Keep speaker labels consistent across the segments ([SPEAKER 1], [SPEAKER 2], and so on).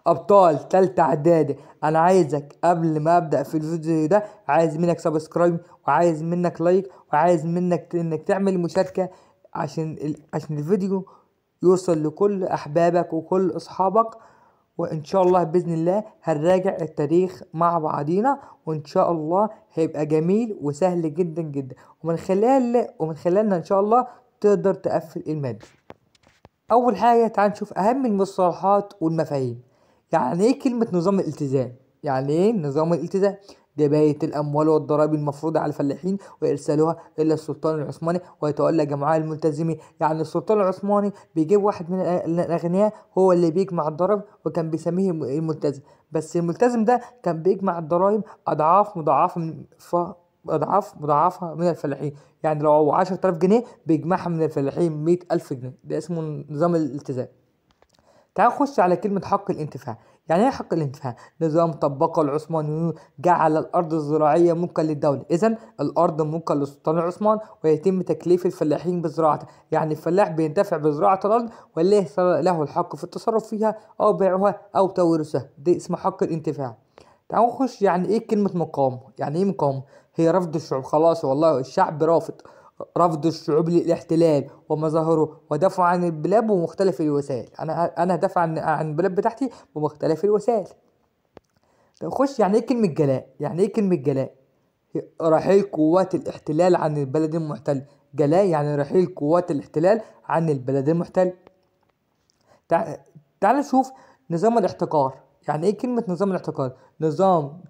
[SPEAKER 1] ابطال تالتة اعدادي، انا عايزك قبل ما ابدا في الفيديو ده، عايز منك سبسكرايب، وعايز منك لايك، وعايز منك انك تعمل مشاركة عشان الفيديو يوصل لكل احبابك وكل اصحابك. وان شاء الله باذن الله هنراجع التاريخ مع بعضينا، وان شاء الله هيبقى جميل وسهل جدا جدا، ومن خلالنا ان شاء الله تقدر تقفل المادة. اول حاجه تعال نشوف اهم المصطلحات والمفاهيم. يعني ايه كلمه نظام الالتزام؟ يعني ايه نظام الالتزام؟ ده بيت الاموال والضرائب المفروضه على الفلاحين وارسالها الى السلطان العثماني ويتولى جمعها الملتزمين. يعني السلطان العثماني بيجيب واحد من الاغنياء هو اللي بيجمع الضرائب، وكان بيسميه الملتزم. بس الملتزم ده كان بيجمع الضرائب اضعاف مضاعفه أضعاف مضاعفة من الفلاحين. يعني لو 10,000 جنيه بيجمعها من الفلاحين 100,000 جنيه. ده اسمه نظام الالتزام. تعال نخش على كلمة حق الانتفاع. يعني ايه حق الانتفاع؟ نظام طبقه العثمانيون جعل الأرض الزراعية ملكا للدولة. إذا الأرض ملكا للسلطان العثماني، ويتم تكليف الفلاحين بزراعتها. يعني الفلاح بينتفع بزراعة الأرض، وليس له الحق في التصرف فيها أو بيعها أو توريثها. ده اسمه حق الانتفاع. تعال نخش يعني ايه كلمة مقاومة. يعني ايه مقاومة؟ هي رفض الشعوب. خلاص والله الشعب رافض، رفض الشعوب للاحتلال ومظاهره، ودفع عن البلاد بمختلف الوسائل. انا هدافع عن البلاد بتاعتي بمختلف الوسائل. طب خش يعني ايه كلمة جلاء. يعني ايه كلمة جلاء؟ رحيل قوات الاحتلال عن البلد المحتل. جلاء يعني رحيل قوات الاحتلال عن البلد المحتل. تع... تعال نشوف نظام الاحتكار. يعني ايه كلمة نظام الاحتكار؟ نظام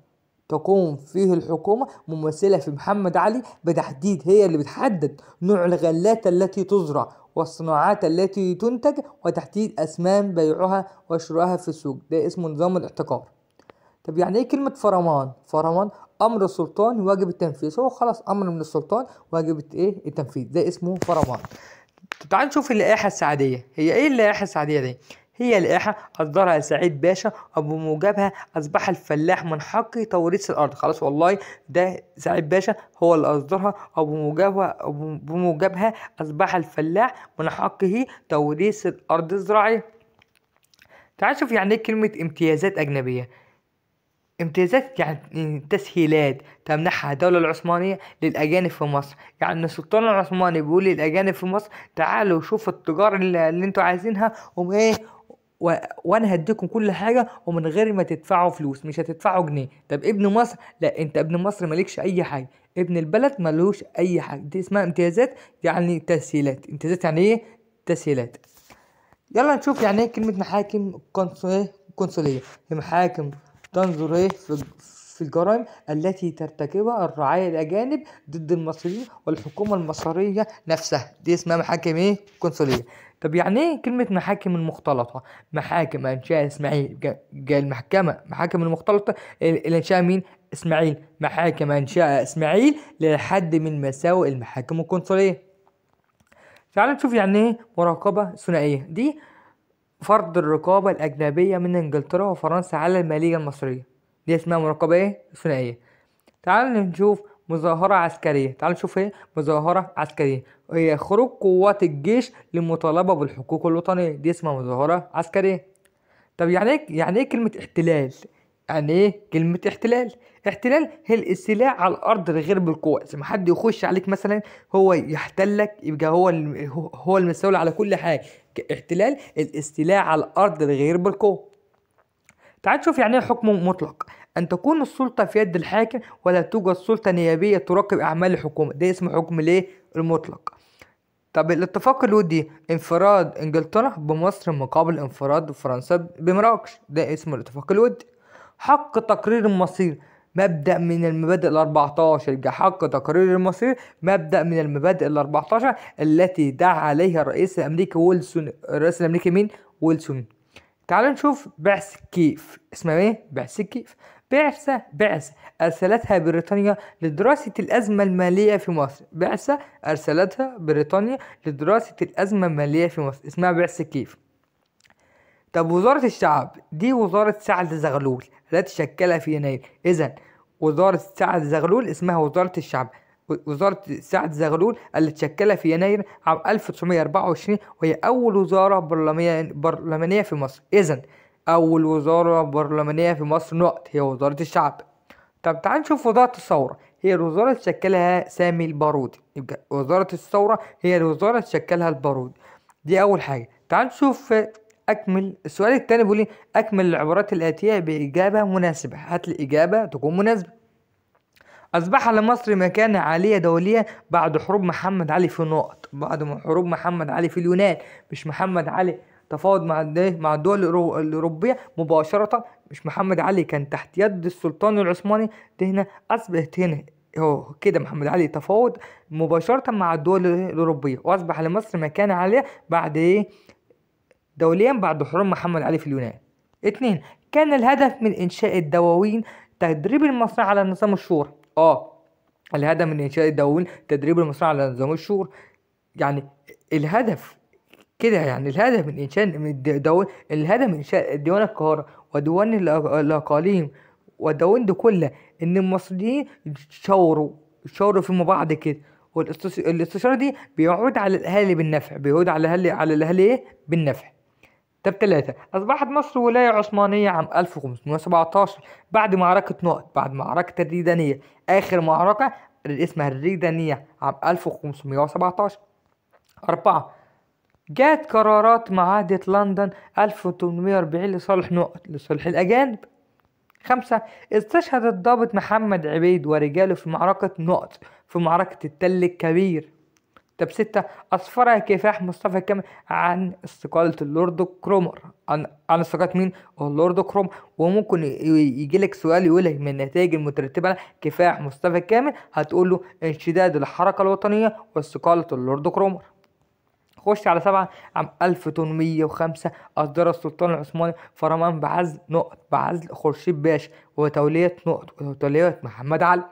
[SPEAKER 1] تقوم فيه الحكومة ممثلة في محمد علي بتحديد، هي اللي بتحدد نوع الغلات التي تزرع والصناعات التي تنتج، وتحديد أثمان بيعها وشرائها في السوق. ده اسمه نظام الاحتكار. طب يعني ايه كلمة فرمان؟ فرمان أمر السلطان واجب التنفيذ. هو خلاص أمر من السلطان واجب ايه التنفيذ. ده اسمه فرمان. تعال نشوف اللائحة السعدية. هي ايه اللائحة السعدية دي؟ هي لائحة أصدرها سعيد باشا، وبموجبها أصبح الفلاح من حقه توريث الأرض. خلاص والله ده سعيد باشا هو اللي أصدرها، وبموجبها أصبح الفلاح من حقه توريث الأرض الزراعية. تعال نشوف يعني ايه كلمة امتيازات أجنبية. امتيازات يعني تسهيلات تمنحها الدولة العثمانية للأجانب في مصر. يعني السلطان العثماني بيقول للأجانب في مصر تعالوا شوفوا التجارة اللي انتوا عايزينها وايه، وانا هديكم كل حاجة ومن غير ما تدفعوا فلوس. مش هتدفعوا جنيه. طب ابن مصر؟ لا، انت ابن مصر مالكش اي حاجة، ابن البلد ملوش اي حاجة. دي اسمها امتيازات يعني تسهيلات. امتيازات يعني ايه؟ تسهيلات. يلا نشوف يعني ايه كلمة محاكم قنصلية. هي محاكم تنظر ايه في الجرائم التي ترتكبها الرعايا الأجانب ضد المصريين والحكومة المصرية نفسها. دي اسمها محاكم ايه قنصلية. طب يعني ايه كلمة محاكم المختلطة؟ محاكم أنشاء إسماعيل. جاء المحكمة محاكم المختلطة اللي أنشأها مين؟ إسماعيل. محاكم أنشأ إسماعيل لحد من مساوئ المحاكم القنصلية. تعال نشوف يعني ايه مراقبة ثنائية. دي فرض الرقابة الأجنبية من إنجلترا وفرنسا على المالية المصرية. دي اسمها مراقبة ايه ثنائية. تعال نشوف مظاهرة عسكرية. تعال نشوف ايه مظاهرة عسكرية. هي خروج قوات الجيش للمطالبة بالحقوق الوطنية. دي اسمها مظاهرة عسكرية. طب يعني ايه كلمة احتلال؟ يعني ايه كلمة احتلال؟ احتلال هي الاستيلاء على الارض غير بالقوة. لما حد يخش عليك مثلا هو يحتلك، يبقى هو المستولى على كل حاجة. احتلال الاستيلاء على الارض غير بالقوة. تعال نشوف يعني ايه حكم مطلق. ان تكون السلطة في يد الحاكم ولا توجد سلطة نيابية تراقب اعمال الحكومة. ده اسمه حكم الايه المطلق. طب الاتفاق الودي انفراد انجلترا بمصر مقابل انفراد فرنسا بمراكش. ده اسمه الاتفاق الودي. حق تقرير المصير مبدأ من المبادئ ال14. يبقى حق تقرير المصير مبدأ من المبادئ ال14 التي دعا عليها الرئيس الأمريكي ويلسون. الرئيس الأمريكي مين؟ ويلسون. تعالوا نشوف بعث كيف. اسمها ايه؟ بعث كيف. بعثة أرسلتها بريطانيا لدراسة الأزمة المالية في مصر. بعثة أرسلتها بريطانيا لدراسة الأزمة المالية في مصر. اسمها بعث كيف. طب وزارة الشعب دي وزارة سعد زغلول التي شكلها في يناير. إذا وزارة سعد زغلول اسمها وزارة الشعب. وزارة سعد زغلول اللي تشكلها في يناير عام 1924، وهي أول وزارة برلمانية في مصر. إذا أول وزارة برلمانية في مصر نقط هي وزارة الشعب. طب تعال نشوف وزارة الثورة، هي الوزارة اللي شكلها سامي البارودي. يبقى وزارة الثورة هي الوزارة اللي شكلها البارودي. دي أول حاجة. تعال نشوف أكمل السؤال التاني، بيقول لي أكمل العبارات الآتية بإجابة مناسبة. هات لي إجابة تكون مناسبة. أصبح لمصر مكانة عالية دولية بعد حروب محمد علي في نقط. بعد حروب محمد علي في اليونان، مش محمد علي تفاوض مع الدول الأوروبية مباشرة. مش محمد علي كان تحت يد السلطان العثماني. ده هنا أصبحت هنا هو كده محمد علي تفاوض مباشرة مع الدول الأوروبية، وأصبح لمصر مكانة عالية بعد إيه؟ دوليا بعد حروب محمد علي في اليونان. اتنين، كان الهدف من إنشاء الدواوين تدريب المصنع على نظام الشورى. الهدف من إنشاء الدواوين تدريب المصنع على نظام الشورى. يعني الهدف كده، يعني الهدف من إنشاء الهدف من إنشاء ديوان القاهرة وديوان الأقاليم والدواوين دي كلها إن المصريين يشاوروا فيما بعض كده. والاستشارة دي بيعود على الأهالي بالنفع، بيعود على الأهالي إيه؟ بالنفع. طب تلاتة، أصبحت مصر ولاية عثمانية عام 1517 بعد معركة نقط، بعد معركة الريدانية، آخر معركة اسمها الريدانية عام 1517. أربعة، جاءت قرارات معاهدة لندن 1840 لصالح نقط، لصالح الأجانب. خمسة، استشهد الضابط محمد عبيد ورجاله في معركة نقط، في معركة التل الكبير. طب ستة، أسفر كفاح مصطفى كامل عن استقالة اللورد كرومر. عن استقالة مين؟ اللورد كرومر. وممكن يجيلك سؤال يقولك من النتائج المترتبة على كفاح مصطفى كامل، هتقوله انشداد الحركة الوطنية واستقالة اللورد كرومر. خش على سبعة، عام 1805 أصدر السلطان العثماني فرمان بعزل خورشيد باشا وتولية نقط وتولية محمد علي.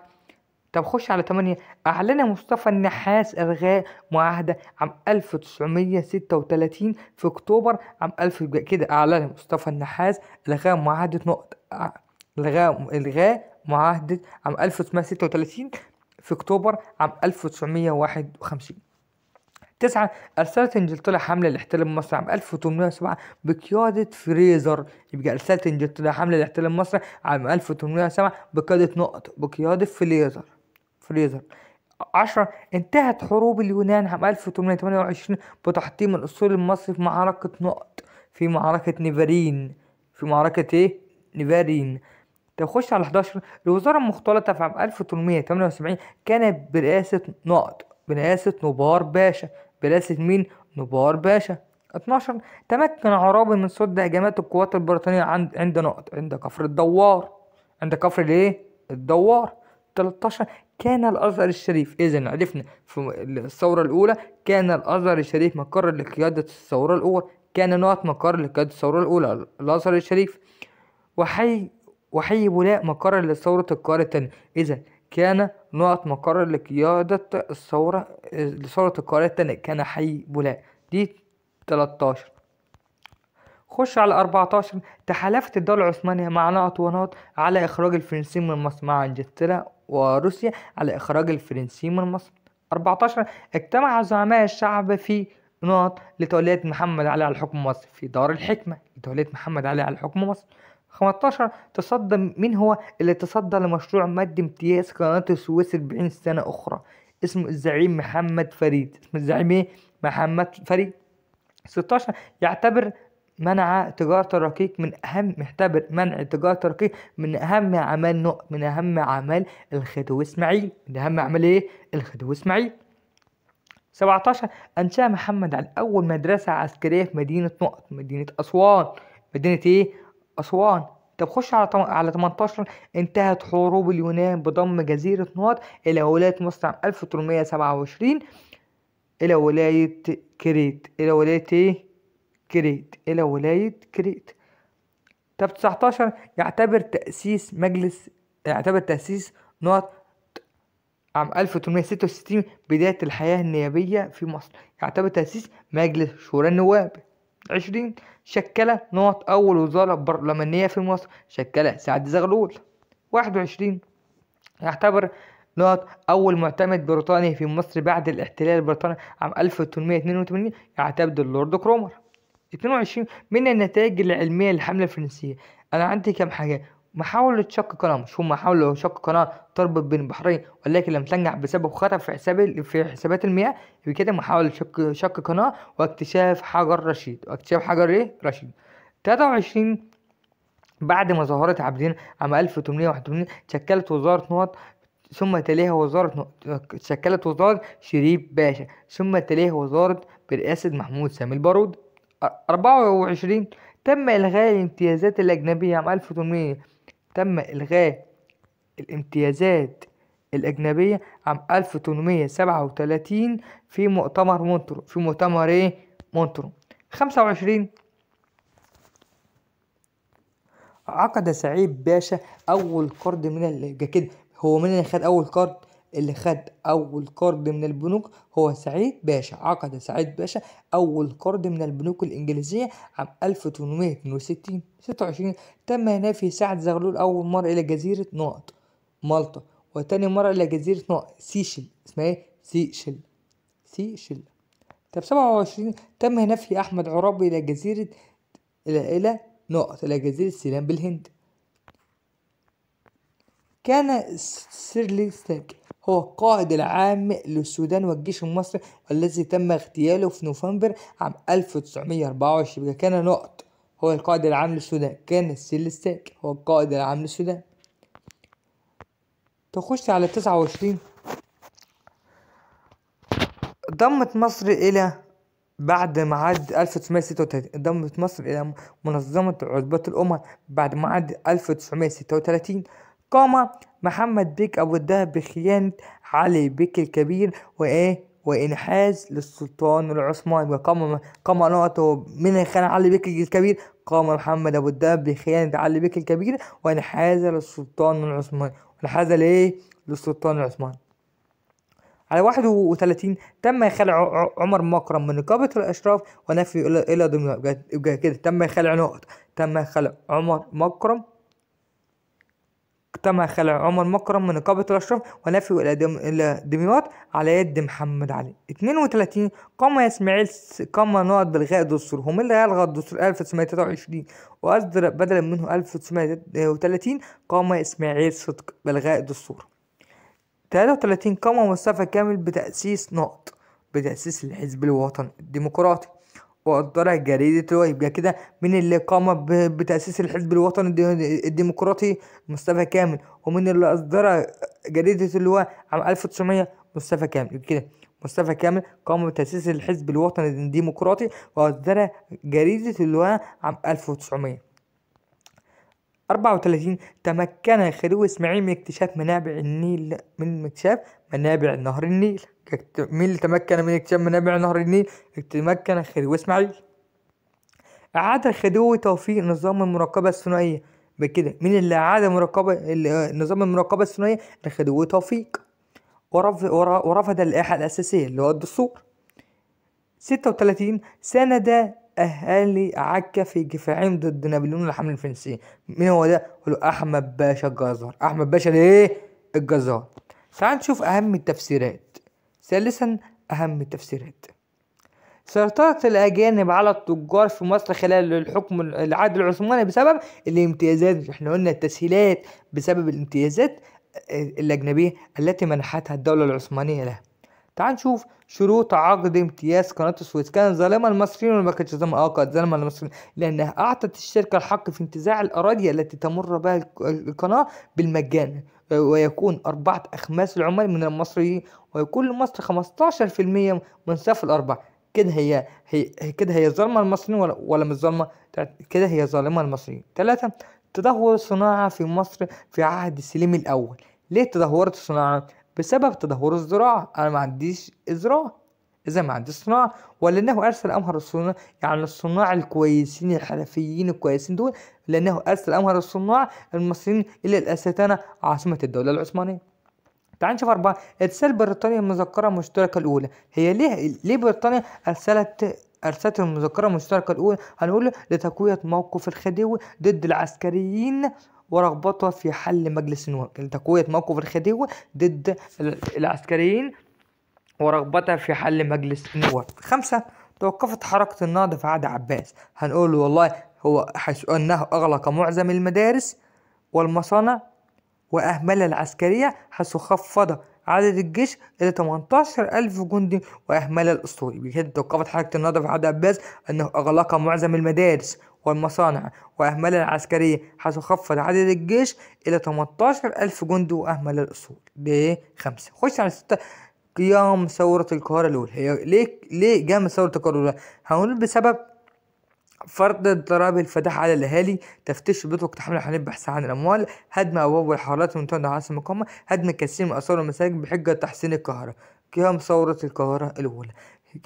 [SPEAKER 1] طب خش على 8، أعلن مصطفى النحاس إلغاء معاهدة عام 1936 في أكتوبر عام 1000 كده. أعلن مصطفى النحاس إلغاء معاهدة نقط، إلغاء معاهدة عام 1936 في أكتوبر عام 1951. 9، أرسلت إنجلترا حملة لاحتلال مصر عام 1807 بقيادة فريزر. يبقى أرسلت إنجلترا حملة لاحتلال مصر عام 1807 بقيادة نقط، بقيادة فريزر. 10، انتهت حروب اليونان عام 1828 بتحطيم الأسطول المصري في معركة نقط، في معركة نيفارين. في معركة إيه؟ نيفارين. تخش على 11، الوزارة المختلطة في عام 1878 كانت برئاسة نقط، برئاسة نوبار باشا. برئاسة مين؟ نوبار باشا. 12، تمكن عرابي من صد هجمات القوات البريطانية عند نقط، عند كفر الدوار. عند كفر الايه؟ الدوار. 13، كان الأزهر الشريف. إذا عرفنا في الثورة الأولى كان الأزهر الشريف مقر لقيادة الثورة الأولى. كان نقط مقر لقيادة الثورة الأولى، الأزهر الشريف. وحي بولاء مقر لثورة القاهرة التانية. إذا كان نقط مقر لقيادة لثورة القاهرة التانية كان حي بولاء. دي 13. خش على 14، تحالفت الدولة العثمانية مع نقط ونقط على إخراج الفرنسيين من مصر، مع إنجلترا وروسيا على إخراج الفرنسيين من مصر. 14، اجتمع زعماء الشعب في نقط لتولية محمد علي على حكم مصر في دار الحكمة، لتولية محمد علي على حكم مصر. 15، مين هو اللي تصدى لمشروع مد امتياز قناة السويس 40 سنة أخرى؟ اسمه الزعيم محمد فريد. اسم الزعيم إيه؟ محمد فريد. 16، يعتبر منع تجارة الرقيق محتبر منع تجارة الرقيق من أهم أعمال الخديوي إسماعيل. من أهم أعمال إيه؟ الخديوي إسماعيل. 17، أنشأ محمد علي أول مدرسة عسكرية في مدينة نقط، مدينة أسوان. مدينة إيه؟ أسوان. طب خش على 18، انتهت حروب اليونان بضم جزيرة نقط إلى ولاية مصر عام 1827 إلى ولاية كريت. إلى ولاية كريت. طب 19، يعتبر تأسيس نقط عام 1866 بداية الحياة النيابية في مصر. يعتبر تأسيس مجلس شورى النواب. 20، شكل نقط أول وزارة برلمانية في مصر، شكلها سعد زغلول. 21، يعتبر نقط أول معتمد بريطاني في مصر بعد الاحتلال البريطاني عام 1882، يعتمد اللورد كرومر. 22 من النتائج العلمية للحملة الفرنسية. أنا عندي كام حاجة. محاولة شق قناة، مش هم حاولوا شق قناة تربط بين البحرين ولكن لم تنجح بسبب خطأ في حسابات المياه. يبقى كده محاولة شق قناة، واكتشاف حجر رشيد. واكتشاف حجر إيه؟ رشيد. 23 بعد مظاهرة عابدين عام 1881 شكلت وزارة نقط، ثم تليها وزارة شكلت وزارة شريف باشا، ثم تليها وزارة برئاسة محمود سامي البارود. 24 تم إلغاء الامتيازات الأجنبية عام 1800. تم إلغاء الامتيازات الأجنبية عام 1837 في مؤتمر مونترو. في مؤتمر إيه؟ مونترو. 25 عقد سعيد باشا أول قرض من كده. هو مين اللي خد أول قرض؟ اللي خد أول قرض من البنوك هو سعيد باشا. عقد سعيد باشا أول قرض من البنوك الإنجليزية عام 1862. 26 تم نفي سعد زغلول أول مرة إلى جزيرة نقط مالطا، وتاني مرة إلى جزيرة نقط سيشل. اسمها إيه؟ سيشل. طب 27 تم نفي أحمد عرابي إلى جزيرة إلى نقط إلى جزيرة سيلان بالهند. كان سيرلي ستاك هو القائد العام للسودان والجيش المصري، والذي تم اغتياله في نوفمبر عام 1924. كان نقط هو القائد العام للسودان. كان سيرلي ستاك هو القائد العام للسودان. تخش على 29 ضمت مصر إلى بعد معاد 1936. انضمت مصر إلى منظمة عصبة الأمم بعد معاد 1936. قام محمد بيك أبو الدهب بخيانة علي بيك الكبير وإنحاز للسلطان العثماني. قام نقطه من خان علي بيك الكبير. قام محمد أبو الدهب بخيانة علي بيك الكبير وإنحاز للسلطان العثماني. وإنحاز للسلطان العثماني. على 31 تم خلع عمر مكرم من نقابة الأشراف ونفي إلى دمياط. يبقى كده تم خلع نقط. تم خلع عمر مكرم من نقابة الأشراف ونفي إلى دمياط على يد محمد علي. 32 قام نقط بإلغاء الدستور. هم اللي ألغى الدستور 1923 وأصدر بدلا منه 1930. قام إسماعيل صدق بإلغاء الدستور. 33 قام مصطفى كامل بتأسيس الحزب الوطني الديمقراطي وأصدر جريدة اللواء. يبقى كده مين اللي قام بتأسيس الحزب الوطني الديمقراطي؟ مصطفى كامل. ومين اللي أصدر جريدة اللواء عام 1900؟ مصطفى كامل. يبقى كده مصطفى كامل قام بتأسيس الحزب الوطني الديمقراطي وأصدر جريدة اللواء عام 1900. 34 تمكن خديوي إسماعيل من اكتشاف منابع نهر النيل. مين اللي تمكن من اكتشاف منابع نهر النيل؟ تمكن خديوي إسماعيل. أعاد خديوي توفيق نظام المراقبة الثنائية. بكده مين اللي أعاد نظام المراقبة الثنائية؟ لخديوي توفيق. ورفض اللائحة الأساسية اللي هو الدستور. 36 ساند أهالي عكا في دفاعهم ضد نابليون الحملة الفرنسية. مين هو ده؟ هو أحمد باشا الجزار. أحمد باشا الجزار. تعال نشوف أهم التفسيرات. ثالثا أهم التفسيرات سيطرة الأجانب على التجار في مصر خلال الحكم العهد العثماني بسبب الامتيازات. احنا قلنا التسهيلات بسبب الامتيازات الأجنبية التي منحتها الدولة العثمانية لها. تعال نشوف شروط عقد امتياز قناة السويس. كان ظالما المصريين ولا ما كانش ظالما؟ كانت ظالما المصريين، لأنها أعطت الشركة الحق في انتزاع الأراضي التي تمر بها القناة بالمجان، ويكون 4 أخماس العمال من المصريين، ويكون لمصر 15% من صافي الأرباح. كده هي ظالمة المصريين ولا مش ظالمة؟ كده هي ظالمة المصريين. 3 تدهور الصناعة في مصر في عهد سليم الأول. ليه تدهورت الصناعة؟ بسبب تدهور الزراعة. أنا ما عنديش زراعة، إذا ما عنديش صناعة. ولأنه أرسل أمهر الصناع، يعني الصناع الكويسين الحرفيين الكويسين دول، لأنه أرسل أمهر الصناع المصريين إلى الأستانة عاصمة الدولة العثمانية. تعال نشوف 4 إرسال بريطانيا المذكرة المشتركة الأولى. هي ليه بريطانيا أرسلت المذكرة المشتركة الأولى؟ هنقول لتقوية موقف الخديوي ضد العسكريين ورغبتها في حل مجلس النواب. لتقوية موقف الخديوي ضد العسكريين ورغبتها في حل مجلس النواب. 5 توقفت حركة النهضة في عهد عباس. هنقول والله هو حيث أنه أغلق معظم المدارس والمصانع وأهمل العسكرية، حيث خفض عدد الجيش إلى 18,000 جندي وأهمل الأسطول. بكده توقفت حركة النهضة في عهد عباس أنه أغلق معظم المدارس والمصانع وأهمل العسكرية، حيث خفض عدد الجيش إلى 18,000 جندي وأهمل الأسطول. دي 5. خش على 6. قيام ثورة القاهرة الأولى. هي ليه قامت ثورة القاهرة الأولى؟ هنقول بسبب فرض الضرائب الفادحة على الأهالي، تفتيش البيوت واقتحام الحانات البحث عن الأموال، هدم أبواب الحارات المنتهى عاصمة المقاومة، هدم كثير من آثار المساجد بحجة تحسين القاهرة. قيام ثورة القاهرة الأولى.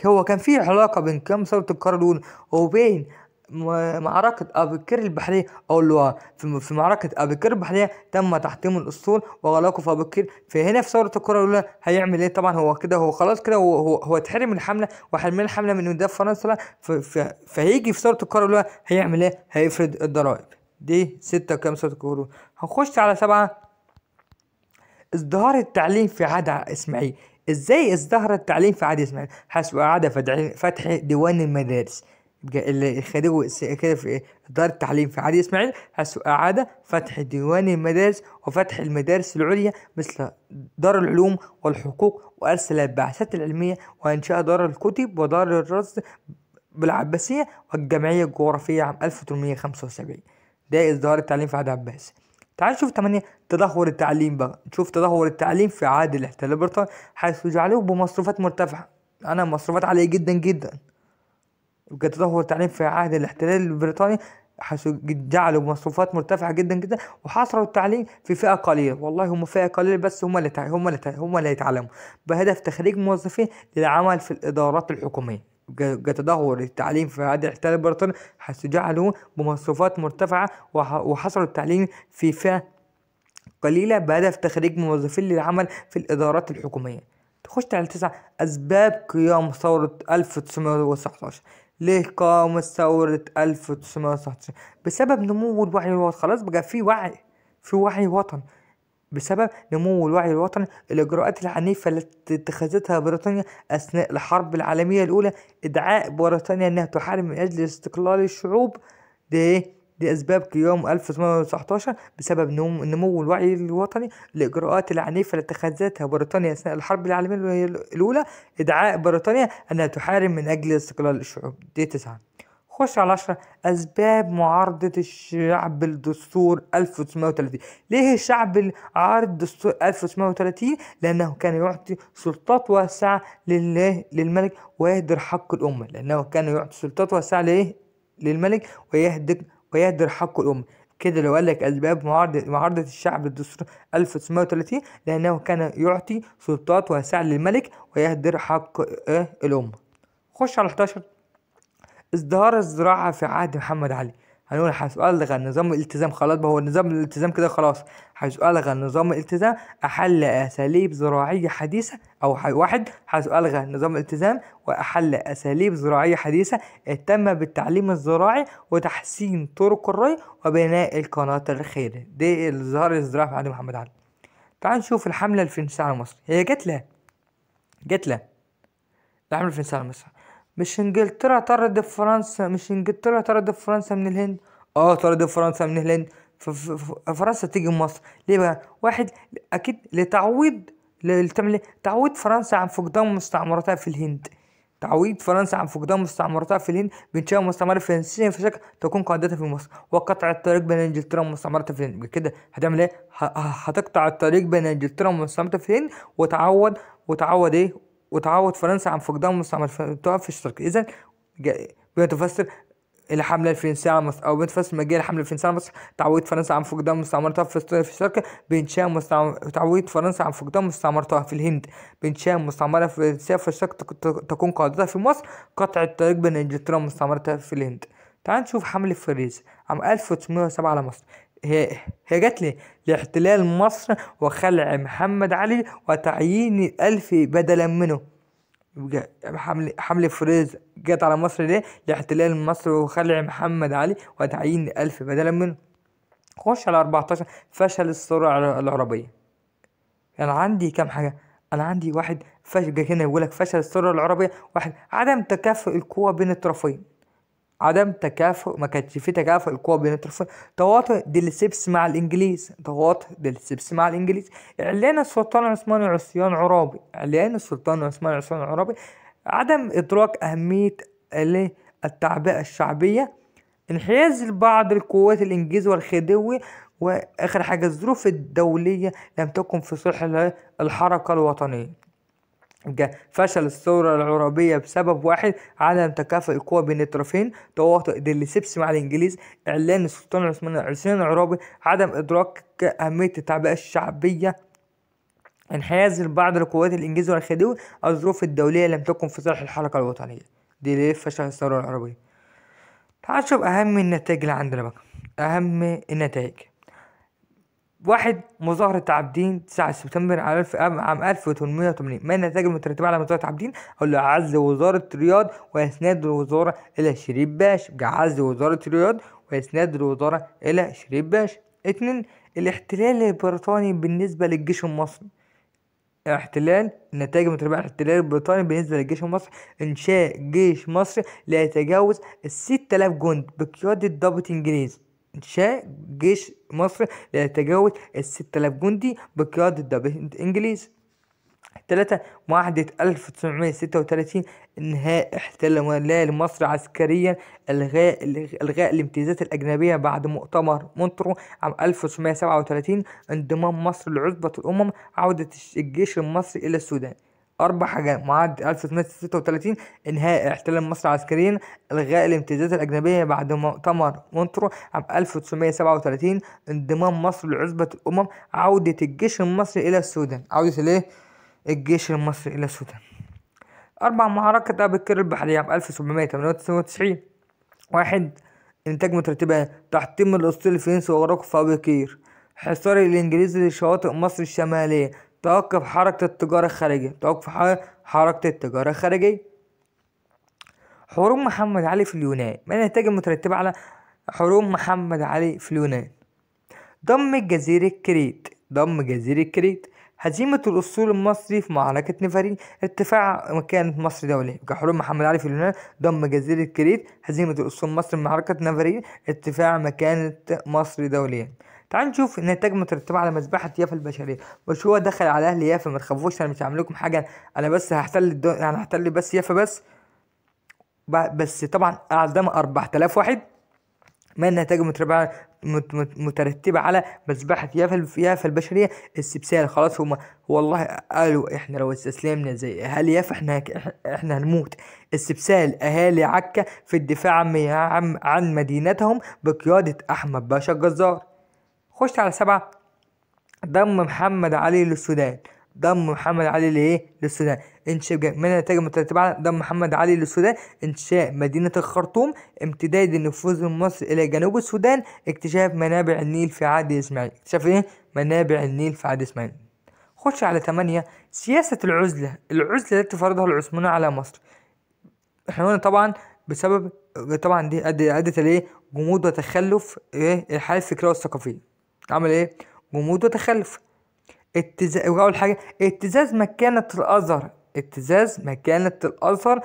[SPEAKER 1] هو كان في علاقة بين قيام ثورة القاهرة الأولى وبين معركة أبو قير البحرية، أو اللي هو في معركة أبو قير البحرية تم تحطيم الأسطول وغلقه في أبو قير. فهنا في ثورة القاهرة الأولى هيعمل إيه؟ طبعا هو كده، هو خلاص كده، هو اتحرم الحملة وحرمان الحملة من إيدين فرنسا. فهيجي في ثورة القاهرة الأولى هيعمل إيه؟ هيفرض الضرائب. دي 6. قيام ثورة القاهرة الأولى. هنخش على 7. ازدهار التعليم في عهد إسماعيل. ازاي ازدهر التعليم في عهد إسماعيل؟ حيث أعاد فتح ديوان المدارس. يبقى اللي خدوه كده في إيه؟ ازدهار التعليم في عهد إسماعيل حيث أعاد فتح ديوان المدارس وفتح المدارس العليا مثل دار العلوم والحقوق، وأرسل البعثات العلمية وإنشاء دار الكتب ودار الرصد بالعباسية والجمعية الجغرافية عام 1875. ده ازدهار التعليم في عهد عباس. تعال نشوف 8. تدهور التعليم بقى. نشوف تدهور التعليم في عهد الاحتلال البريطاني حيث جعلوه بمصروفات مرتفعة. أنا مصروفات عالية جدا جدا. يبقى تدهور التعليم في عهد الاحتلال البريطاني حيث جعلوا بمصروفات مرتفعة جدا جدا، وحصروا التعليم في فئة قليلة. والله هم فئة قليلة بس هم اللي هيتعلموا، بهدف تخريج موظفين للعمل في الإدارات الحكومية. تدهور التعليم في عهد الاحتلال البريطاني حيث جعلوا بمصروفات مرتفعة وحصروا التعليم في فئة قليلة بهدف تخريج موظفين للعمل في الإدارات الحكومية. تخش على 9. أسباب قيام ثورة 1919. ليه قامت ثورة 1919؟ بسبب نمو الوعي الوطني. خلاص بقى في وعي وطني بسبب نمو الوعي الوطني. الإجراءات العنيفة التي اتخذتها بريطانيا أثناء الحرب العالمية الأولى، إدعاء بريطانيا أنها تحارب من أجل استقلال الشعوب. دي أسباب قيام 1919 بسبب نمو الوعي الوطني. الإجراءات العنيفة التي اتخذتها بريطانيا أثناء الحرب العالمية الأولى، إدعاء بريطانيا أنها تحارب من أجل استقلال الشعوب. دي 9. خش على 10. أسباب معارضة الشعب للدستور 1930. ليه الشعب عارض دستور 1930؟ لأنه كان يعطي سلطات واسعة للملك ويهدر حق الأمة. لأنه كان يعطي سلطات واسعة للملك ويهدر حق الأمة. كده لو قال لك أسباب معارضة الشعب للدستور 1930، لأنه كان يعطي سلطات واسعة للملك ويهدر حق الأمة. خش على 11. ازدهار الزراعة في عهد محمد علي. هنقول حيث ألغى نظام الالتزام. خلاص بقى هو نظام الالتزام كده خلاص. حيث ألغى نظام الالتزام أحل أساليب زراعية حديثة. واحد، حيث ألغى نظام الالتزام وأحل أساليب زراعية حديثة اهتم بالتعليم الزراعي وتحسين طرق الري وبناء القناطر الخيرية. دي ازدهار الزراعة في عهد محمد علي. تعال نشوف الحملة الفرنسية على مصر. هي جت له الحملة الفرنسية على مصر. مش انجلترا طردت فرنسا من الهند. طردت فرنسا من الهند. فرنسا تيجي مصر ليه بقى؟ واحد، اكيد تعويض فرنسا عن فقدان مستعمراتها في الهند. بإنشاء مستعمرة فرنسية في شكل تكون قاعدتها في مصر، وقطع الطريق بين انجلترا ومستعمراتها في الهند. كده هتعمل ايه؟ هتقطع الطريق بين انجلترا ومستعمراتها في الهند وتعوض فرنسا عن فقدان مستعمراتها في الشرق. إذا بيتفسر الحملة الفرنسية على مصر، أو بيتفسر مجيء الحملة الفرنسية على مصر تعويض فرنسا عن فقدان مستعمراتها في الشرق بإنشاء تعويض فرنسا عن فقدان مستعمراتها في الهند بإنشاء مستعمرة فرنسية في الشرق تكون قاعدتها في مصر، قطع الطريق بين إنجلترا ومستعمراتها في الهند. تعال نشوف حملة فريز عام 1907 على مصر. هي جت لاحتلال مصر وخلع محمد علي وتعيين الألف بدلا منه. حملة فريز جت على مصر ليه؟ لاحتلال مصر وخلع محمد علي وتعيين 1000 بدلا منه. خش على 14. فشل الثورة العربية. يعني عندي كام حاجة. انا عندي واحد فشل هنا يقول لك فشل الثوره العربيه. واحد، عدم تكافؤ القوى بين الطرفين. عدم تكافؤ، ما كانش في تكافؤ القوى بين الطرفين. تواطؤ ديليسيبس مع الانجليز. تواطؤ ديليسيبس مع الانجليز. اعلان السلطان العثماني عصيان عرابي. اعلان السلطان العثماني عصيان عرابي. عدم ادراك اهميه التعبئه الشعبيه. انحياز بعض القوات الإنجليز والخديوي. وآخر حاجة، الظروف الدولية لم تكن في صالح الحركة الوطنية. فشل الثورة العربية بسبب واحد، عدم تكافؤ القوى بين الطرفين. تواطؤ ديليسيبس مع الإنجليز. إعلان السلطان العثماني عصيان العرابي. عدم إدراك أهمية التعبئة الشعبية. انحياز بعض القوات الإنجليز والخديوي. الظروف الدولية لم تكن في صالح الحركة الوطنية. دي ليه فشل الثورة العربية. تعال نشوف أهم النتائج اللي عندنا بقى. أهم النتائج: واحد، مظاهرة عابدين 9 سبتمبر عام 1880. ما النتائج المترتبة على مظاهرة عابدين؟ أقول له عزل وزارة الرياض وإسناد الوزارة إلى شريف باشا. عزل وزارة الرياض وإسناد الوزارة إلى شريف باشا. 2، الاحتلال البريطاني بالنسبة للجيش المصري. النتائج المترتبة على الاحتلال البريطاني بالنسبة للجيش المصري: إنشاء جيش مصري لا يتجاوز 6000 جندي بقيادة ضابط إنجليزي. إنشاء جيش مصري لا يتجاوز 6000 جندي بقيادة ضابط إنجليزي. 3، معاهدة 1936. إنهاء احتلال مصر عسكريا. إلغاء الامتيازات الأجنبية بعد مؤتمر مونترو عام 1937. انضمام مصر لعصبة الأمم. عودة الجيش المصري إلى السودان. 4 حاجات: معاهدة 1936، إنهاء احتلال مصر عسكريا، إلغاء الامتيازات الأجنبية بعد مؤتمر مونترو عام 1937، انضمام مصر لعصبة الأمم، عودة الجيش المصري إلى السودان. عودة الجيش المصري إلى السودان. 4، معركة أبو قير البحرية عام 1798. 1، إنتاج مترتبة: تحطيم الأسطول الفرنسي وغرقه في أبو قير. حصار الإنجليزي لشواطئ مصر الشمالية. توقف حركة التجارة الخارجية. حركة التجارة الخارجية. حروب محمد علي في اليونان. ما النتائج المترتبة على حروب محمد علي في اليونان؟ ضم جزيرة كريت. هزيمة الأسطول المصري في معركة نفرين. ارتفاع مكانة مصر دولية. حروب محمد علي في اليونان: ضم جزيرة كريت، هزيمة الأسطول المصري في معركة نفرين، ارتفاع مكانة مصر دوليا. تعال نشوف النتائج المترتبة على مذبحة يافا البشرية. مش هو دخل على أهل يافا، ما تخافوش أنا مش هعمل لكم حاجة، أنا بس هحتل بس يافا بس طبعا أعدام 4000 واحد. ما النتائج مترتبة على مذبحة يافا البشرية؟ استبسال. خلاص هما والله قالوا احنا لو استسلمنا زي اهالي يافا احنا هنموت. استبسال اهالي عكا في الدفاع عن مدينتهم بقيادة احمد باشا الجزار. خش على 7، ضم محمد علي للسودان. انشاء من النتائج المترتبة على ضم محمد علي للسودان: انشاء مدينة الخرطوم، امتداد النفوذ المصري الى جنوب السودان، اكتشاف منابع النيل في عهد اسماعيل. منابع النيل في عهد اسماعيل. خش على 8، سياسة العزلة التي فرضها العثمانيون على مصر. احنا قلنا طبعا بسبب طبعا دي ادت جمود وتخلف الحالة الفكرية والثقافية. عمل جمود وتخلف. أول حاجة، ابتزاز مكانة الأزهر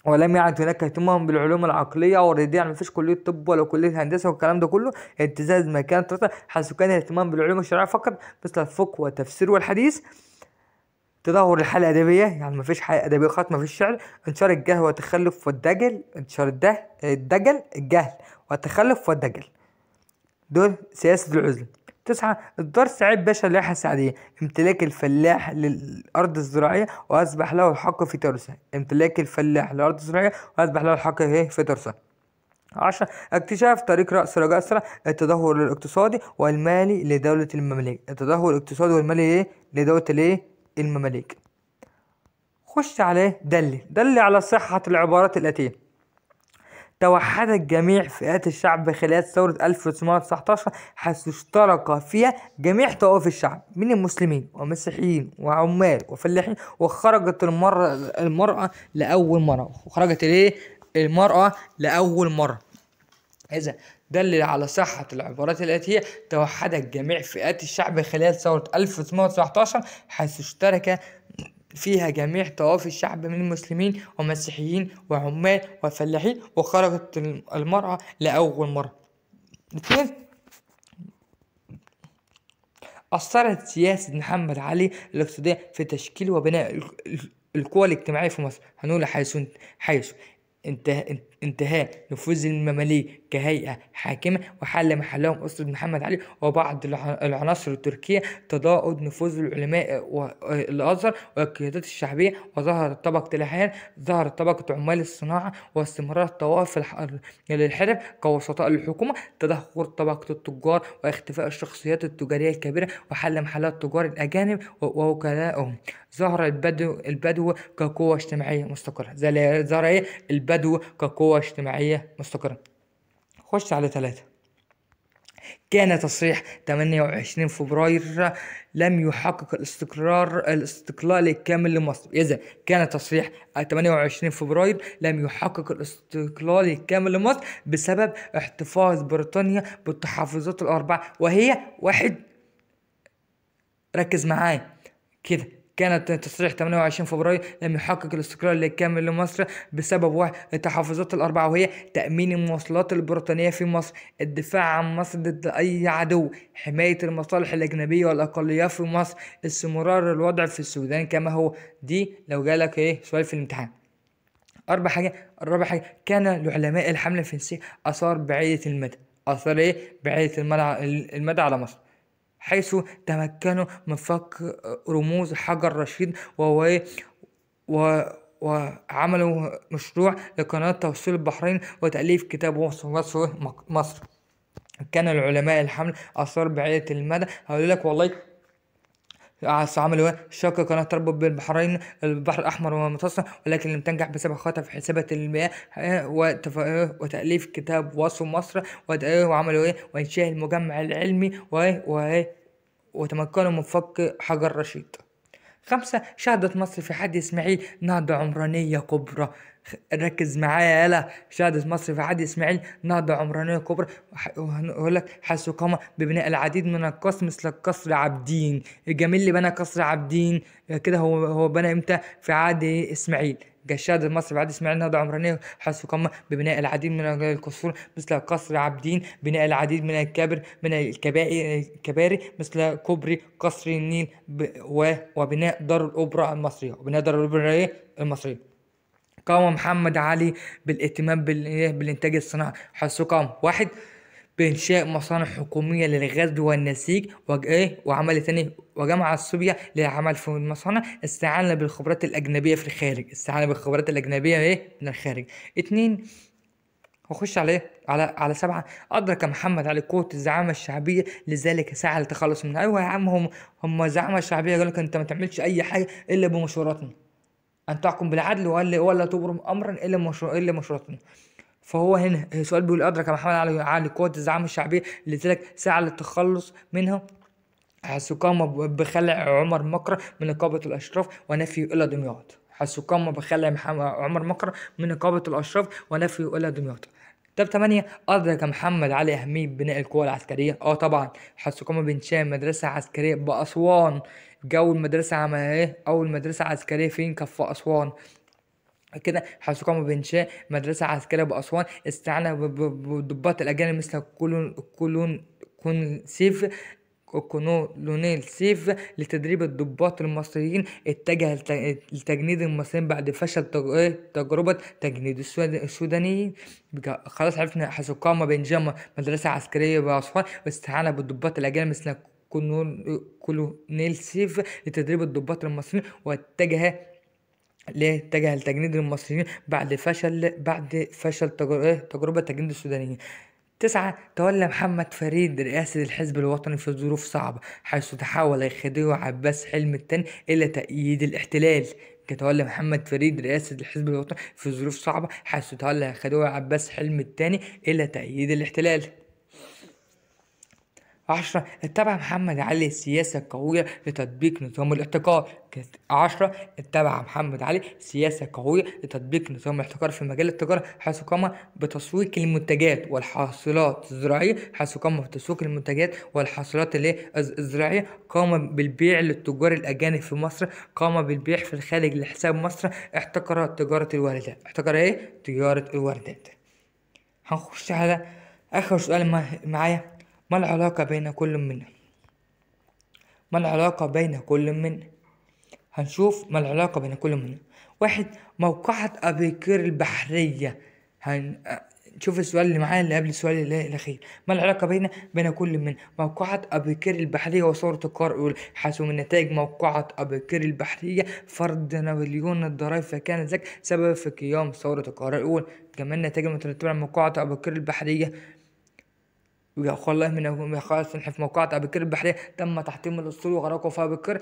[SPEAKER 1] ولم يعد هناك اهتمام بالعلوم العقلية والرياضية. يعني مفيش كلية طب ولا كلية هندسة والكلام ده كله. ابتزاز مكانة الأزهر حيث كان الاهتمام بالعلوم الشرعية فقط مثل الفقه والتفسير والحديث. تدهور الحالة الأدبية، يعني مفيش حالة أدبية خالص، مفيش شعر. انتشار الجهل والتخلف والدجل. الجهل والتخلف والدجل. دول سياسة العزلة. 9، إصدار سعيد باشا اللائحة السعدية. امتلاك الفلاح للأرض الزراعية وأصبح له الحق في ترسها. 10، اكتشاف طريق رأس رجاء السرعة. التدهور الاقتصادي والمالي لدولة المماليك. خش عليه دل على صحة العبارات الآتية: توحدت جميع فئات الشعب خلال ثورة 1919 حيث اشترك فيها جميع طوائف الشعب من المسلمين ومسيحيين وعمال وفلاحين. وخرجت المرأة لأول مرة. إذا دلل على صحة العبارات الآتية: توحدت جميع فئات الشعب خلال ثورة 1919، حيث اشترك فيها جميع طوائف الشعب من مسلمين ومسيحيين وعمال وفلاحين، وخرجت المرأة لأول مرة. اثنين، أثرت سياسة محمد علي الاقتصادية في تشكيل وبناء القوى الاجتماعية في مصر. هنقول حيث انتهاء نفوذ المماليك كهيئة حاكمة، وحل محلهم أسرة محمد علي وبعض العناصر التركية، تضاءل نفوذ العلماء والأزهر والقيادات الشعبية، وظهرت طبقة الأحيان، ظهرت طبقة عمال الصناعة، واستمرار طوائف الحرف كوسطاء للحكومة، تدهور طبقة التجار واختفاء الشخصيات التجارية الكبيرة، وحل محلات التجار الأجانب ووكلائهم. ظهر البدو كقوة اجتماعية مستقرة. ظهر ايه البدو كقوة اجتماعية مستقرة. خش على 3. كان تصريح 28 فبراير لم يحقق الاستقلال الكامل لمصر. إذا كان تصريح 28 فبراير لم يحقق الاستقلال الكامل لمصر بسبب احتفاظ بريطانيا بالتحفظات الأربعة، وهي واحد، ركز معايا كده، كانت تصريح 28 فبراير لم يحقق الاستقلال الكامل لمصر بسبب التحفظات الأربعة، وهي تأمين المواصلات البريطانية في مصر، الدفاع عن مصر ضد أي عدو، حماية المصالح الأجنبية والأقليات في مصر، استمرار الوضع في السودان كما هو. دي لو جالك سؤال في الامتحان. رابع حاجة، كان لعلماء الحملة الفرنسية آثار بعيدة المدى. آثار بعيدة المدى على مصر، حيث تمكنوا من فك رموز حجر رشيد وعملوا مشروع لقناة توصيل البحرين وتأليف كتاب وصف مصر. كان العلماء الحمل آثار بعيدة المدى. هقول لك والله عملوا شق قناة تربط بين البحرين، البحر الأحمر والمتوسط، ولكن لم تنجح بسبب خطأ في حسابات المياه، وتأليف كتاب وصف مصر، وعملوا وإنشاء المجمع العلمي وتمكنوا من فك حجر رشيد. 5. شهدت مصر في عهد إسماعيل نهضة عمرانية كبرى. ركز معايا يالا، شهدت مصر في عهد إسماعيل نهضة عمرانية كبرى، وهقول لك حيث قام ببناء العديد من القصر مثل قصر عابدين. الجميل اللي بنى قصر عابدين كده هو بنى امتى؟ في عهد إسماعيل. شهدت مصر بعد إسماعيل نهضة عمرانية حيث قام ببناء العديد من القصور مثل قصر عابدين، بناء العديد من الكباري مثل كوبري قصر النيل، وبناء دار الأوبرا المصرية. قام محمد علي بالاهتمام بالإنتاج الصناعي، حيث قام 1. بإنشاء مصانع حكومية للغزل والنسيج، وعمل تاني وجمع الصبية للعمل في المصانع، استعان بالخبرات الأجنبية في الخارج، من الخارج. 2. وخش على 7. أدرك محمد علي قوة الزعامة الشعبية، لذلك سعى للتخلص منها. أيوة يا عم، هم الزعامة الشعبية قالوا لك أنت ما تعملش أي حاجة إلا بمشوراتنا، أن تحكم بالعدل ولا تبرم أمرا إلا مشوراتنا. فهو هنا السؤال بيقول: أدرك محمد علي قوة الزعامة الشعبية، لذلك سعى للتخلص منها، حيث قام بخلع عمر مكرم من نقابة الأشراف ونفيه إلى دمياط. طب 8. أدرك محمد علي أهمية بناء القوى العسكرية. طبعا، حيث قام بإنشاء مدرسة عسكرية بأسوان. أول مدرسة عسكرية فين؟ كانت في أسوان كده، حيث قاموا بإنشاء مدرسة عسكرية بأسوان، استعان بضباط الأجانب مثل كولونيل سيف لتدريب الضباط المصريين. اتجه لتجنيد المصريين بعد فشل تجربة تجنيد السودانيين. خلاص عرفنا، حيث قام بإنشاء مدرسة عسكرية بأسوان، واستعان بالضباط الأجانب مثل كولونيل سيف لتدريب الضباط المصريين، واتجه لتجنيد المصريين بعد فشل تجربة تجنيد السودانيين. 9. تولى محمد فريد رئاسة الحزب الوطني في ظروف صعبة، حيث تحول خديوي عباس حلمي الثاني إلى تأييد الاحتلال. تولى محمد فريد رئاسة الحزب الوطني في ظروف صعبة، حيث تولى خديوي عباس حلمي الثاني إلى تأييد الاحتلال. 10. اتبع محمد علي السياسة القوية لتطبيق نظام الاحتكار. 10. اتبع محمد علي سياسة قوية لتطبيق نظام الاحتكار في مجال التجارة، حيث قام بتسويق المنتجات والحاصلات الزراعية الزراعية، قام بالبيع للتجار الأجانب في مصر، قام بالبيع في الخارج لحساب مصر، احتكر تجارة الواردات. احتكر ايه؟ تجارة الواردات. هنخش على آخر سؤال معايا. ما العلاقة بين كل منا؟ ما العلاقة بين كل منا؟ هنشوف ما العلاقة بين كل منا. 1. موقعة أبيقير البحرية. نشوف السؤال اللي معايا اللي قبل السؤال الأخير. ما العلاقة بين كل من موقعة أبيقير البحرية وثورة القاهرة الأولى؟ حسب من نتائج موقعة أبيقير البحرية فرض نابليون الضرائب، فكان ذلك سبب في قيام ثورة القاهرة الأولى. كمان النتائج المترتبة على موقعة أبيقير البحرية من خلاص في موقعة أبيقير البحرية تم تحطيم الأسطول وغرقه في أبيقير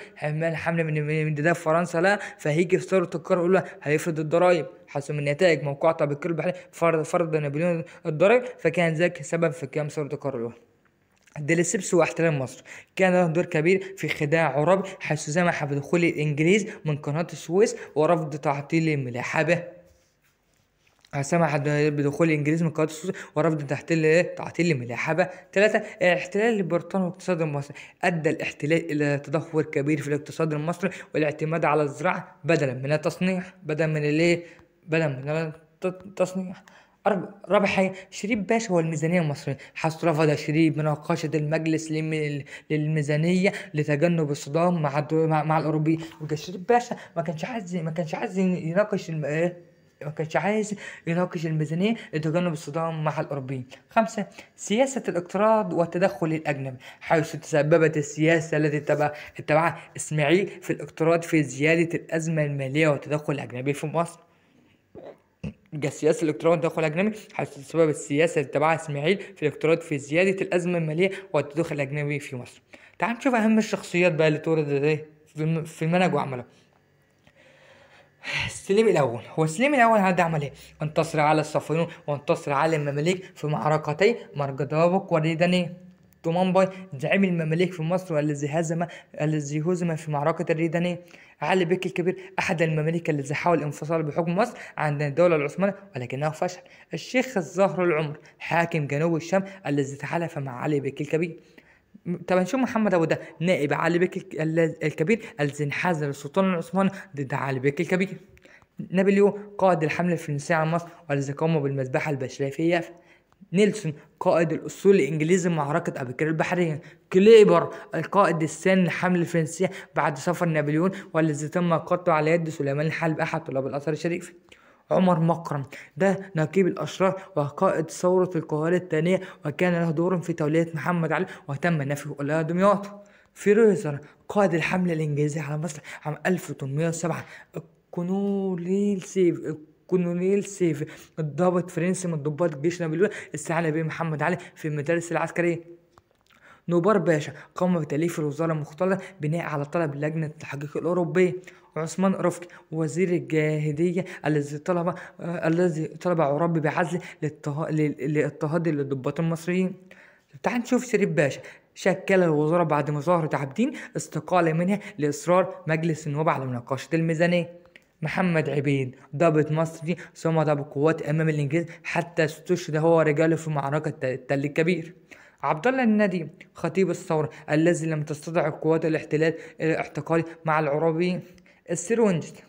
[SPEAKER 1] حملة من امتداد فرنسا لا، فهيجي في ثورة القاهرة الأولى هيفرض الضرايب. حسب من نتائج موقعة أبيقير البحرية فرض نابليون الضرايب، فكان ذلك سبب في قيام ثورة القاهرة الأولى. ديليسيبس واحتلال مصر. كان له دور كبير في خداع عرابي، حيث سمح بدخول الإنجليز من قناة السويس ورفض تعطيل الملاحة به. سمح بدخول الإنجليز من قناة السويس ورفض تعطيل الملاحة. 3. الاحتلال البريطاني والاقتصاد المصري. أدى الاحتلال إلى تدهور كبير في الاقتصاد المصري والاعتماد على الزراعة بدلا من التصنيع. رابع حاجة، شريف باشا والميزانية المصرية، حيث رفض شريف مناقشة المجلس للميزانية لتجنب الصدام مع الأوروبيين. شريف باشا ما كانش عايز يناقش ما كانش عايز يناقش الميزانية لتجنب الصدام مع الأوروبيين. 5. سياسة الاقتراض والتدخل الأجنبي، حيث تسببت السياسة التي اتبعها إسماعيل في الاقتراض في زيادة الأزمة المالية والتدخل الأجنبي في مصر. سياسة الاقتراض والتدخل الأجنبي حيث تسبب السياسة اللي اتبعها إسماعيل في الاقتراض في زيادة الأزمة المالية والتدخل الأجنبي في مصر. تعال نشوف أهم الشخصيات بقى اللي توردت في المنهج وعملها. سليم الأول. هو سليم الأول هذا عمل إيه؟ انتصر على الصفويين وانتصر على المماليك في معركتي مرجدابك وريدانية. تومانباي زعيم المماليك في مصر والذي هزم في معركة الريدانية. علي بك الكبير أحد المماليك الذي حاول الانفصال بحكم مصر عن الدولة العثمانية ولكنه فشل. الشيخ الزهر العمر حاكم جنوب الشام الذي تحالف مع علي بك الكبير. طبعا شو محمد أبو ده نائب علي بك الكبير الذي انحاز للسلطان العثماني ضد علي بك الكبير. نابليون قائد الحملة الفرنسية على مصر والذي قام بالمذبحة البشرية في يافا. نيلسون قائد الأسطول الإنجليزي معركة أبيقير البحرية. كليبر القائد الثاني للحملة الفرنسية بعد سفر نابليون والذي تم قتله على يد سليمان الحلب أحد طلاب الأزهر الشريف. عمر مكرم ده نقيب الأشرار وقائد ثورة القاهرة الثانية وكان له دور في تولية محمد علي وتم نفيه إلى دمياط. فريزر قائد الحملة الإنجليزية على مصر عام 1807. كولونيل سيف الضابط فرنسي من ضباط جيش نابليون استعان به محمد علي في المدارس العسكرية. نوبار باشا قام بتأليف الوزارة المختلطة بناء على طلب لجنة التحقيق الأوروبية. عثمان رفقي وزير الجاهلية الذي طلب عرابي بعزله لاضطهاد للضباط المصريين. تعال نشوف شريف باشا شكل الوزارة بعد مظاهرة عابدين استقال منها لإصرار مجلس النواب على مناقشة الميزانية. محمد عبيد ضابط مصري صمد بقوات أمام الإنجليز حتى استشهد هو ورجاله في معركة التل الكبير. عبد الله النديم خطيب الثورة الذي لم تستطع قوات الاحتلال الاحتقالي مع العرابيين. السرونجت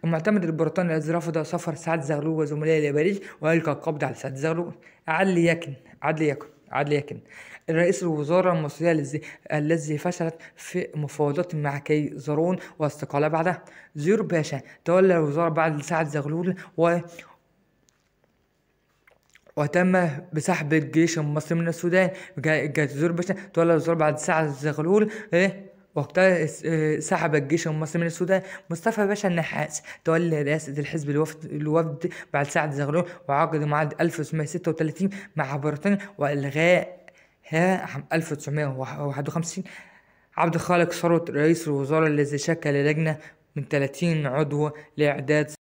[SPEAKER 1] المعتمد البريطاني الذي رفض سفر سعد زغلول وزملائه إلى باريس وألقى القبض على سعد زغلول. عدلي يكن رئيس الوزراء المصرية الذي فشلت في مفاوضات مع كيزرون واستقال بعدها. زيور باشا تولى الوزارة بعد سعد زغلول وتم بسحب الجيش المصري من السودان. زيور باشا تولى الوزارة بعد سعد زغلول وقتها سحب الجيش المصري من السودان. مصطفى باشا النحاس تولى رئاسة الحزب الوفد بعد سعد زغلول وعقد معاهدة 1936 مع بريطانيا وإلغاءها عام 1951. عبد الخالق ثروت رئيس الوزراء الذي شكل لجنة من 30 عضو لإعداد